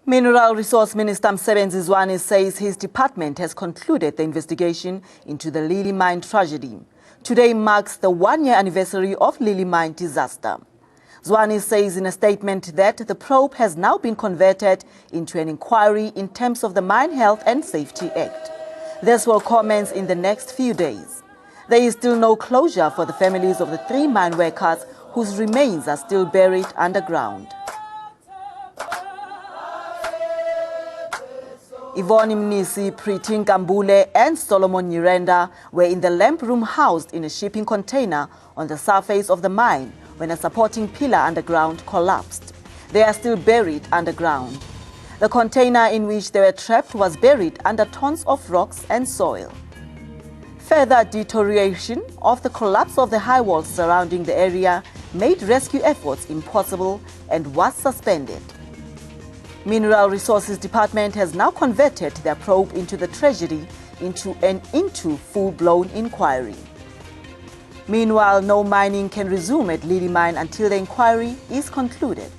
Mineral Resource Minister Msebenzi Zwane says his department has concluded the investigation into the Lily Mine tragedy. Today marks the one-year anniversary of Lily Mine disaster. Zwane says in a statement that the probe has now been converted into an inquiry in terms of the Mine Health and Safety Act. This will commence in the next few days. There is still no closure for the families of the 3 mine workers whose remains are still buried underground. Yvonne Mnisi, Preeti Nkambule and Solomon Nyirenda were in the lamp room housed in a shipping container on the surface of the mine when a supporting pillar underground collapsed. They are still buried underground. The container in which they were trapped was buried under tons of rocks and soil. Further deterioration of the collapse of the high walls surrounding the area made rescue efforts impossible and was suspended. Mineral Resources Department has now converted their probe into the tragedy into full-blown inquiry. Meanwhile, no mining can resume at Lily Mine until the inquiry is concluded.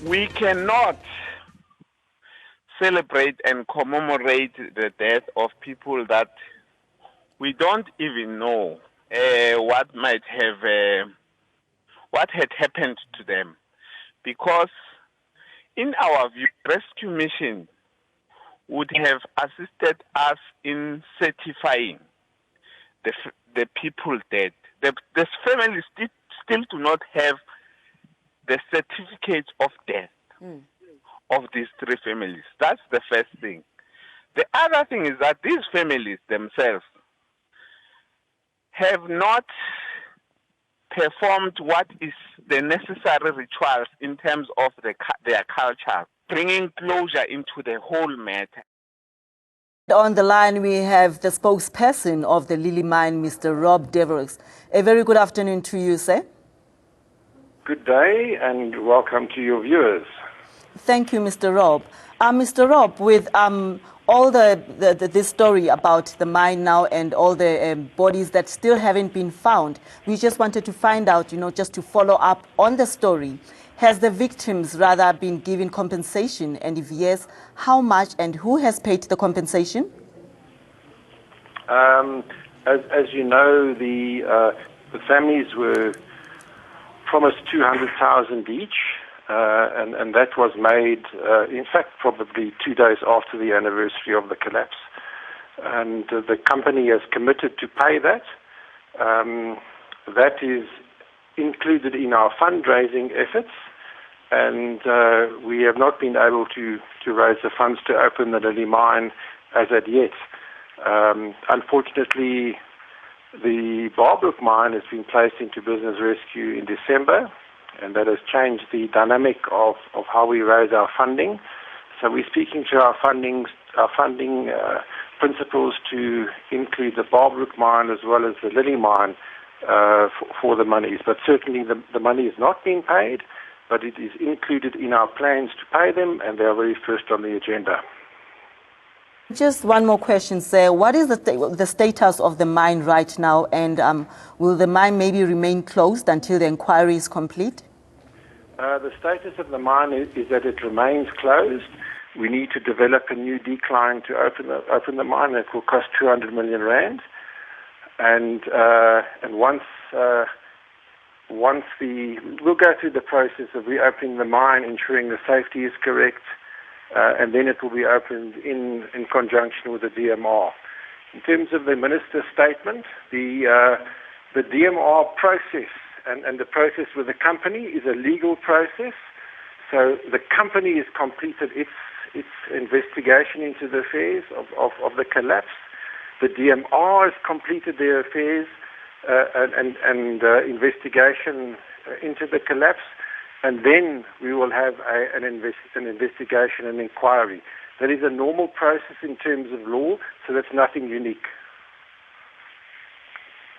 We cannot celebrate and commemorate the death of people that we don't even know what had happened to them, because in our view, rescue mission would have assisted us in certifying the people dead. The families still do not have the certificate of death of these 3 families. That's the first thing. The other thing is that these families themselves have not performed what is the necessary rituals in terms of their culture, bringing closure into the whole matter. On the line, we have the spokesperson of the Lily Mine, Mr. Rob Devereux. A very good afternoon to you, sir. Good day and welcome to your viewers. Thank you, Mr. Rob. Mr. Rob, with all this story about the mine now and all the bodies that still haven't been found, we just wanted to find out, just to follow up on the story. Has the victims rather been given compensation? And if yes, how much and who has paid the compensation? As you know, the families were promised 200,000 each. And that was made, in fact, probably 2 days after the anniversary of the collapse. And the company has committed to pay that. That is included in our fundraising efforts. And we have not been able to raise the funds to open the Lily Mine as at yet. Unfortunately, the Barbrook Mine has been placed into business rescue in December, and that has changed the dynamic of how we raise our funding. So we're speaking to our funding principals to include the Barbrook Mine as well as the Lily Mine for the monies. But certainly the money is not being paid, but it is included in our plans to pay them, and they are very first on the agenda. Just one more question, sir. What is the status of the mine right now, and will the mine maybe remain closed until the inquiry is complete? The status of the mine is that it remains closed. We need to develop a new decline to open the mine. That will cost 200 million rand. And once we'll go through the process of reopening the mine, ensuring the safety is correct. And then it will be opened in conjunction with the DMR. In terms of the minister's statement, the DMR process and the process with the company is a legal process. So the company has completed its investigation into the affairs of the collapse. The DMR has completed their affairs and investigation into the collapse. And then we will have an investigation and inquiry. That is a normal process in terms of law, so that's nothing unique.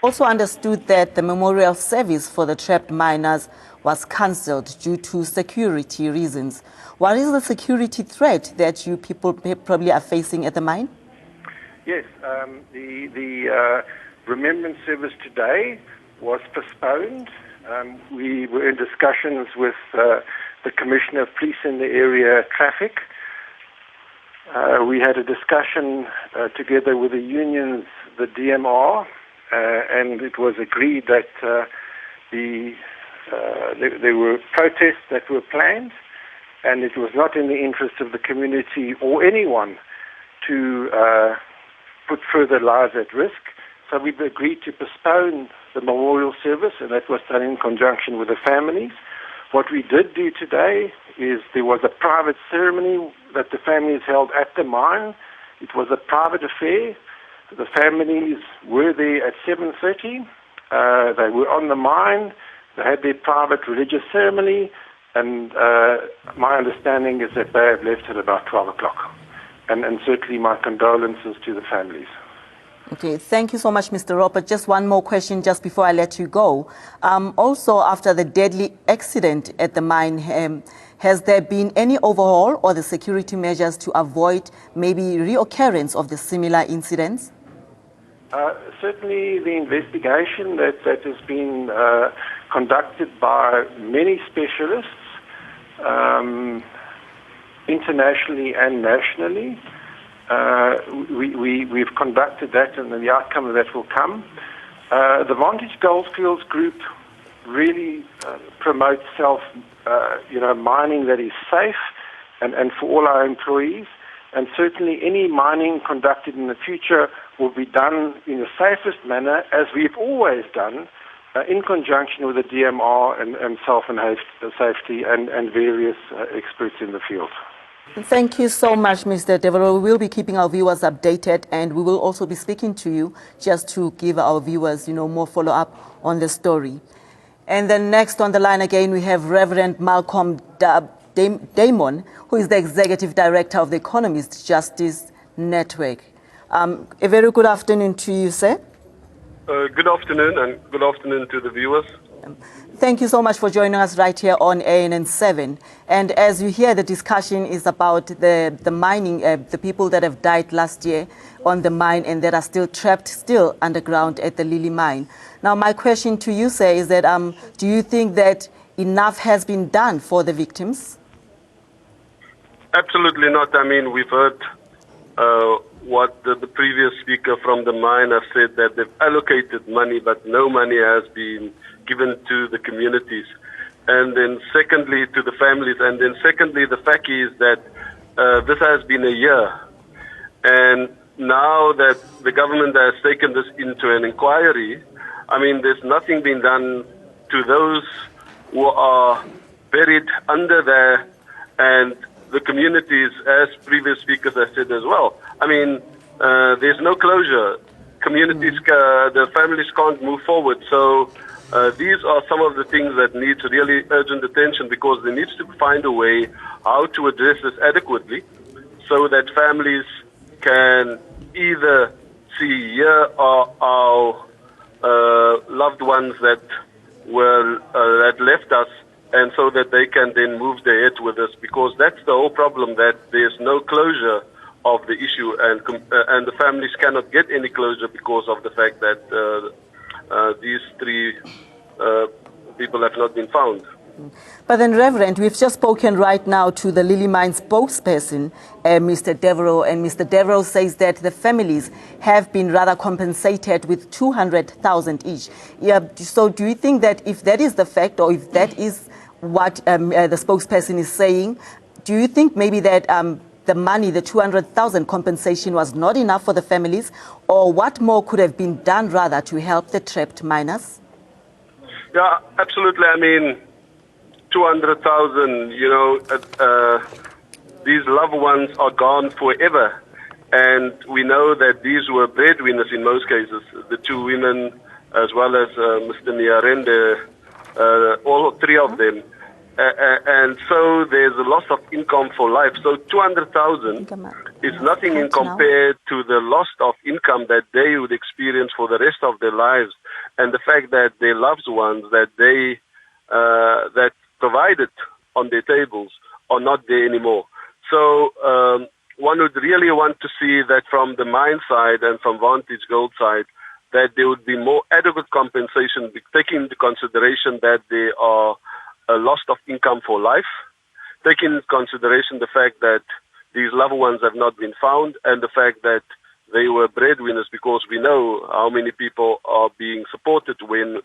Also understood that the memorial service for the trapped miners was cancelled due to security reasons. What is the security threat that you people probably are facing at the mine? Yes, the remembrance service today was postponed. We were in discussions with the the Commissioner of Police in the area traffic. We had a discussion together with the unions, the DMR, and it was agreed that there were protests that were planned, and it was not in the interest of the community or anyone to put further lives at risk. So we've agreed to postpone the memorial service, and that was done in conjunction with the families. What we did do today is there was a private ceremony that the families held at the mine. It was a private affair. The families were there at 7:30. They were on the mine. They had their private religious ceremony, and my understanding is that they have left at about 12 o'clock. And certainly my condolences to the families. Okay, thank you so much, Mr. Robert. Just one more question just before I let you go. Also, after the deadly accident at the mine, has there been any overhaul or the security measures to avoid maybe reoccurrence of the similar incidents? Certainly the investigation that has been conducted by many specialists, internationally and nationally, we've conducted that, and the outcome of that will come. The Vantage Goldfields Group really promotes mining that is safe and for all our employees. And certainly any mining conducted in the future will be done in the safest manner, as we've always done, in conjunction with the DMR and Health and Safety and various experts in the field. Thank you so much, Mr. Devereaux. We will be keeping our viewers updated, and we will also be speaking to you just to give our viewers, more follow-up on the story. And then next on the line again, we have Reverend Malcolm Damon, who is the Executive Director of the Economist Justice Network. A very good afternoon to you, sir. Good afternoon, and good afternoon to the viewers. Thank you so much for joining us right here on ANN7. And as you hear, the discussion is about the mining, the people that have died last year on the mine and that are still trapped underground at the Lily mine. Now, my question to you, sir, is that do you think that enough has been done for the victims? Absolutely not. I mean, we've heard what the previous speaker from the mine has said, that they've allocated money, but no money has been given to the communities. And then secondly, to the families. And then secondly, the fact is that this has been a year. And now that the government has taken this into an inquiry, I mean, there's nothing been done to those who are buried under there, and the communities, as previous speakers have said as well. I mean, there's no closure. Communities, the families can't move forward. So these are some of the things that need really urgent attention, because there needs to find a way how to address this adequately, so that families can either see here are our loved ones that were that left us, and so that they can then move their head with us, because that's the whole problem, that there's no closure of the issue, and the families cannot get any closure because of the fact that these three people have not been found. But then, Reverend, we've just spoken right now to the Lily Mine spokesperson, Mr. Devereaux, and Mr. Devereaux says that the families have been rather compensated with 200,000 each. Yeah, so do you think that if that is the fact, or if that is what the spokesperson is saying, do you think maybe that the money, the 200,000 compensation, was not enough for the families, or what more could have been done rather to help the trapped miners? Yeah, absolutely. I mean, 200,000, these loved ones are gone forever. And we know that these were breadwinners in most cases, the two women as well as Mr. Nyarende, all three of them. And so there's a loss of income for life. So 200,000 is nothing in compared to the loss of income that they would experience for the rest of their lives, and the fact that their loved ones that they that provided on their tables are not there anymore. So one would really want to see that from the mine side and from Vantage Gold side, that there would be more adequate compensation, taking into consideration that there are a loss of income for life, taking into consideration the fact that these loved ones have not been found and the fact that they were breadwinners, because we know how many people are being supported when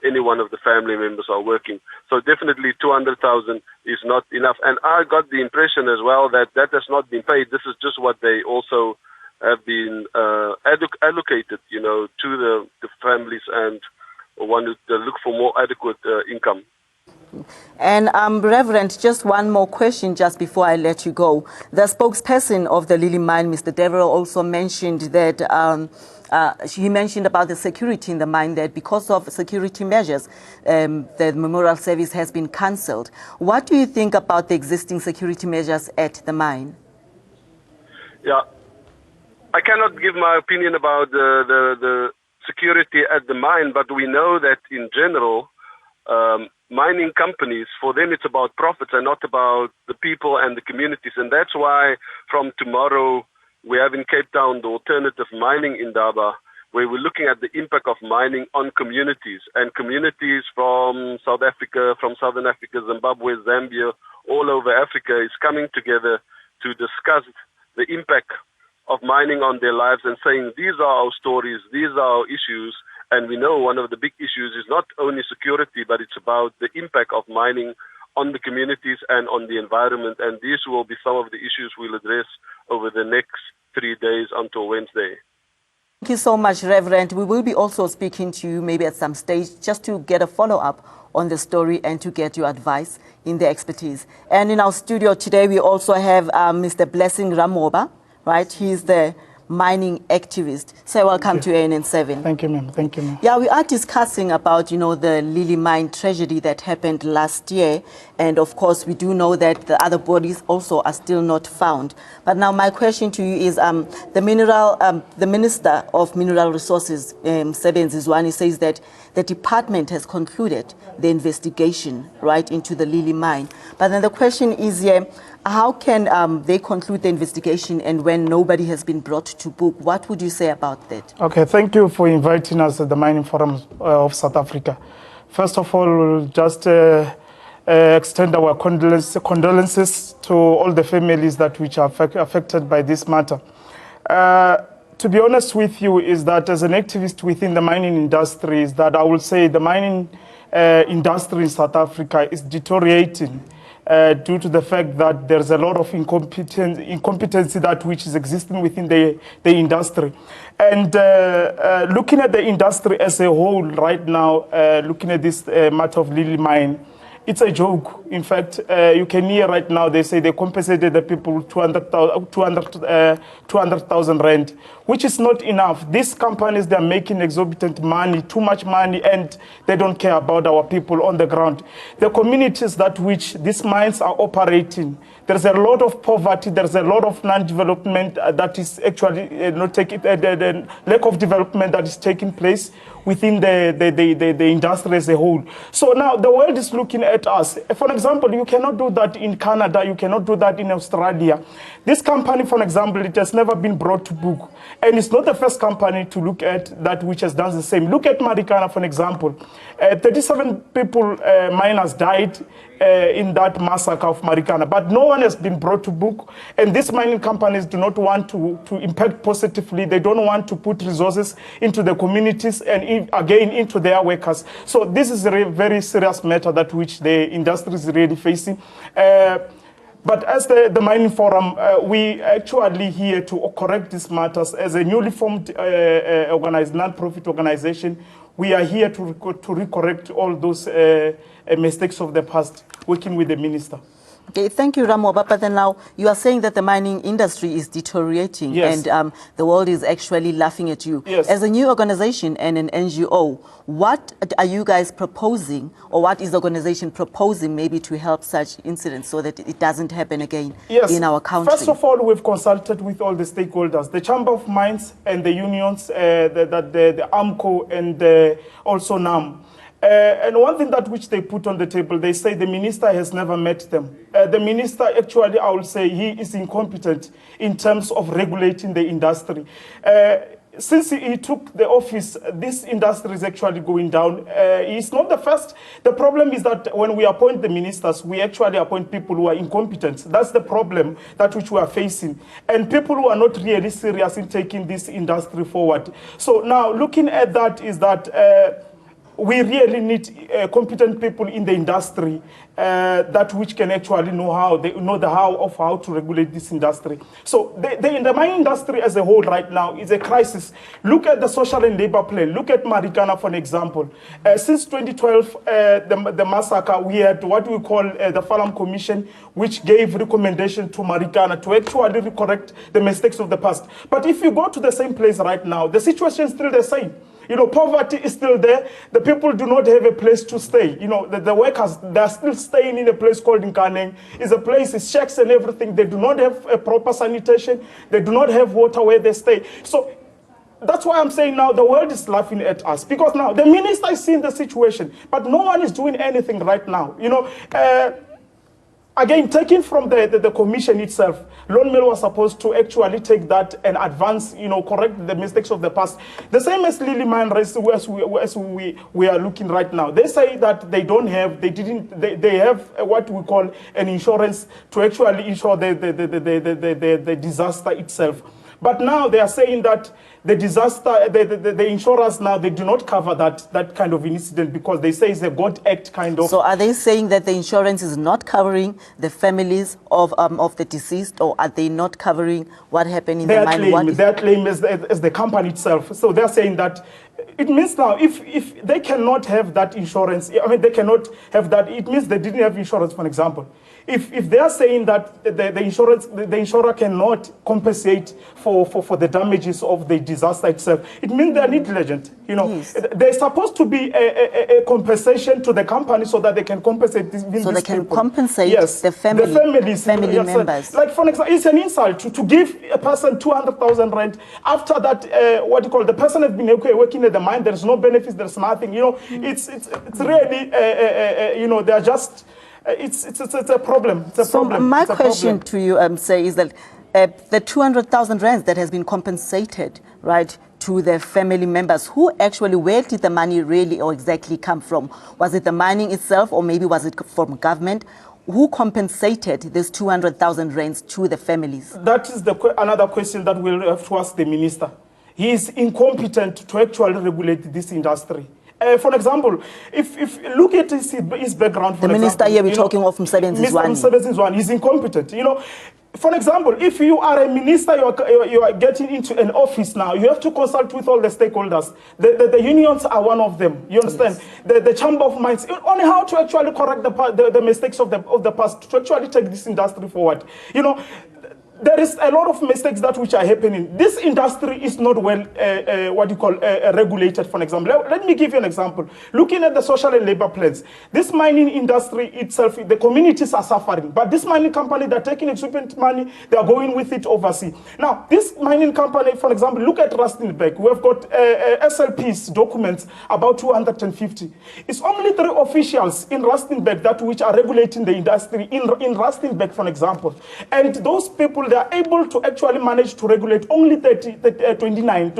any one of the family members are working. So definitely 200,000 is not enough. And I got the impression as well that that has not been paid. This is just what they also have been allocated, to the families and want to look for more adequate income. And Reverend, just one more question just before I let you go. The spokesperson of the Lily Mine, Mr. Deverell, also mentioned that he mentioned about the security in the mine, that because of security measures, the memorial service has been cancelled. What do you think about the existing security measures at the mine? Yeah, I cannot give my opinion about the security at the mine, but we know that in general, mining companies, for them it's about profits and not about the people and the communities. And that's why from tomorrow we have in Cape Town the alternative mining indaba, where we're looking at the impact of mining on communities. And communities from South Africa, from Southern Africa, Zimbabwe, Zambia, all over Africa is coming together to discuss the impact of mining on their lives and saying, these are our stories, these are our issues. And we know one of the big issues is not only security, but it's about the impact of mining on the communities and on the environment. And these will be some of the issues we'll address over the next 3 days until Wednesday. Thank you so much, Reverend. We will be also speaking to you maybe at some stage just to get a follow-up on the story and to get your advice in the expertise. And in our studio today, we also have Mr. Blessing Ramoba, right? He's the mining activist. So welcome to ANN7. Thank you, ma'am. Thank you, ma'am. Yeah, we are discussing about, the Lily Mine tragedy that happened last year. And of course, we do know that the other bodies also are still not found. But now my question to you is, the Minister of Mineral Resources, Sebenzi Zwane, says that the department has concluded the investigation, right, into the Lily Mine. But then the question is here, how can they conclude the investigation and when nobody has been brought to book? What would you say about that? Okay, thank you for inviting us at the Mining Forum of South Africa. First of all, we'll just extend our condolences to all the families that which are affected by this matter. To be honest with you, is that as an activist within the mining industry, is that I will say the mining industry in South Africa is deteriorating due to the fact that there's a lot of incompetency that which is existing within the industry. And looking at the industry as a whole right now, looking at this matter of Lily Mine, it's a joke. In fact, you can hear right now, they say they compensated the people 200,000 rand, which is not enough. These companies, they're making exorbitant money, too much money, and they don't care about our people on the ground. The communities that which these mines are operating, there's a lot of poverty, there's a lot of non-development that is actually not taking, the lack of development that is taking place within the industry as a whole. So now the world is looking at us. For example, you cannot do that in Canada, you cannot do that in Australia. This company, for example, it has never been brought to book. And it's not the first company to look at that which has done the same. Look at Marikana, for example. 37 people, miners died in that massacre of Marikana, but no one has been brought to book. And these mining companies do not want to impact positively. They don't want to put resources into the communities and again into their workers. So this is a very serious matter that which the industry is really facing. But as the Mining Forum, we actually here to correct these matters. As a newly formed non-profit organization, we are here to recorrect all those mistakes of the past, working with the minister. Okay, thank you, Ramoba. But then now you are saying that the mining industry is deteriorating, yes, and the world is actually laughing at you. Yes. As a new organization and an NGO, what are you guys proposing, or what is the organization proposing maybe to help such incidents so that it doesn't happen again, yes, in our country? First of all, we've consulted with all the stakeholders, the Chamber of Mines and the unions, the AMCO and also NAM. And one thing that which they put on the table, they say the minister has never met them. The minister, actually, I will say he is incompetent in terms of regulating the industry. since he took the office, this industry is actually going down. It's not the first. The problem is that when we appoint the ministers, we actually appoint people who are incompetent. That's the problem that which we are facing. And people who are not really serious in taking this industry forward. So now looking at that is that we really need competent people in the industry that which can actually know how how to regulate this industry. So in the mining industry as a whole right now is a crisis. Look at the social and labor plan. Look at Marikana for an example. Since 2012, the massacre, we had what we call the Falam Commission, which gave recommendation to Marikana to actually correct the mistakes of the past. But if you go to the same place right now, the situation is still the same. You know, poverty is still there. The people do not have a place to stay. You know, the workers, they're still staying in a place called Nkaneng. It's a place, it's shacks and everything. They do not have a proper sanitation. They do not have water where they stay. So that's why I'm saying now the world is laughing at us. Because now the minister is seeing the situation, but no one is doing anything right now. You know, again, taken from the commission itself, Lone Mill was supposed to actually take that and advance, you know, correct the mistakes of the past. The same as Lily Mine, as we are looking right now. They say that they don't have, they have what we call an insurance to actually insure the disaster itself. But now they are saying that the disaster, the insurers now, they do not cover that kind of incident because they say it's a God Act kind of. So are they saying that the insurance is not covering the families of the deceased, or are they not covering what happened in the mine? Their claim is the company itself. So they're saying that it means now if they cannot have that insurance, I mean, they cannot have that, it means they didn't have insurance, for example. If they are saying that the insurer cannot compensate for the damages of the disaster itself, it means they are negligent. You know, yes. There's supposed to be a compensation to the company so that they can compensate these people. So they can compensate the families, members. Like for example, it's an insult to give a person 200,000 rand after that. The person has been working at the mine. There's no benefits. There's nothing. You know, it's really you know, they're just. It's a problem. It's a problem. My question to you, say, is that the 200,000 rands that has been compensated, right, to the family members, where did the money really or exactly come from? Was it the mining itself, or maybe was it from government? Who compensated this 200,000 rands to the families? That is another question that we'll have to ask the minister. He is incompetent to actually regulate this industry. For example, if look at his background, the minister here we're talking of Mr. Msebenzi, he's incompetent. You know, for example, if you are a minister, you are getting into an office now, you have to consult with all the stakeholders. The unions are one of them. You understand? Yes. The Chamber of Mines on how to actually correct the mistakes of the past, to actually take this industry forward. You know, there is a lot of mistakes that which are happening. This industry is not well, regulated, for example. Let me give you an example. Looking at the social and labor plans, this mining industry itself, the communities are suffering. But this mining company, they're taking exorbitant money, they're going with it overseas. Now, this mining company, for example, look at Rustenburg. We have got SLP's documents, about 250. It's only 3 officials in Rustenburg that which are regulating the industry in Rustenburg, for example. And those people, they are able to actually manage to regulate only 29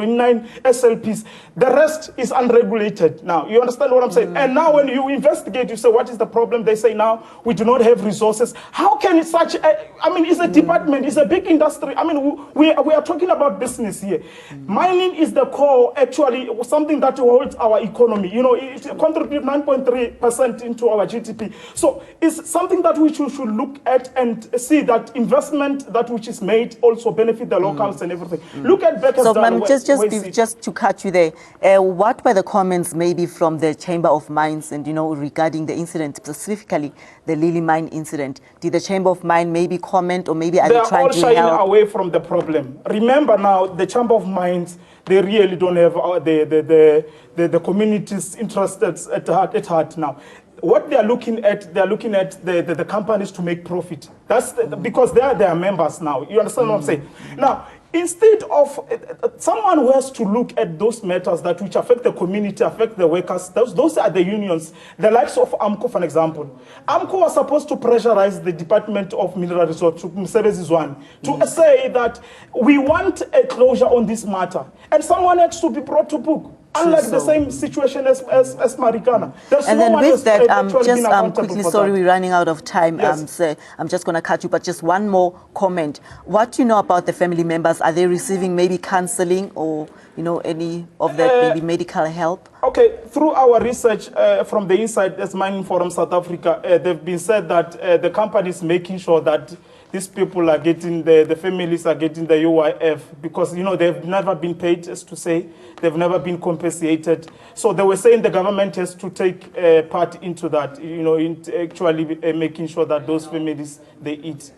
SLPs. The rest is unregulated. Now, you understand what I'm saying? And now when you investigate, you say, what is the problem? They say, now we do not have resources. How can it such it's a department, it's a big industry. I mean, we are talking about business here. Mining is the core, actually, something that holds our economy. You know, it contributes 9.3% into our GDP. So it's something that we should look at and see that investment that which is made also benefit the locals and everything. Look at Becker's. So, ma'am, just to catch you there, what were the comments maybe from the Chamber of Mines and, you know, regarding the incident, specifically the Lily Mine incident? Did the Chamber of Mines maybe comment, or maybe are they trying to help? They are all shying away from the problem. Remember now, the Chamber of Mines, they really don't have the community's interests at heart now. What they are looking at the companies to make profit. That's because they are their members now. You understand what I'm saying? Now, Instead of someone who has to look at those matters that which affect the community, affect the workers, those are the unions, the likes of AMCO, for example. AMCO was supposed to pressurize the Department of Mineral Resources, to say that we want a closure on this matter, and someone has to be brought to book. Unlike the same situation as Marikana. And then with that, just quickly, sorry, we're running out of time. Yes. I'm just going to cut you, but just one more comment. What do you know about the family members? Are they receiving maybe counseling or, any of that, maybe medical help? Okay, through our research from the Inside as Mining Forum South Africa, they've been said that the company is making sure that these people are getting, the families are getting the UIF because, they've never been paid, as to say, they've never been compensated. So they were saying the government has to take part into that, in actually making sure that those families, they eat.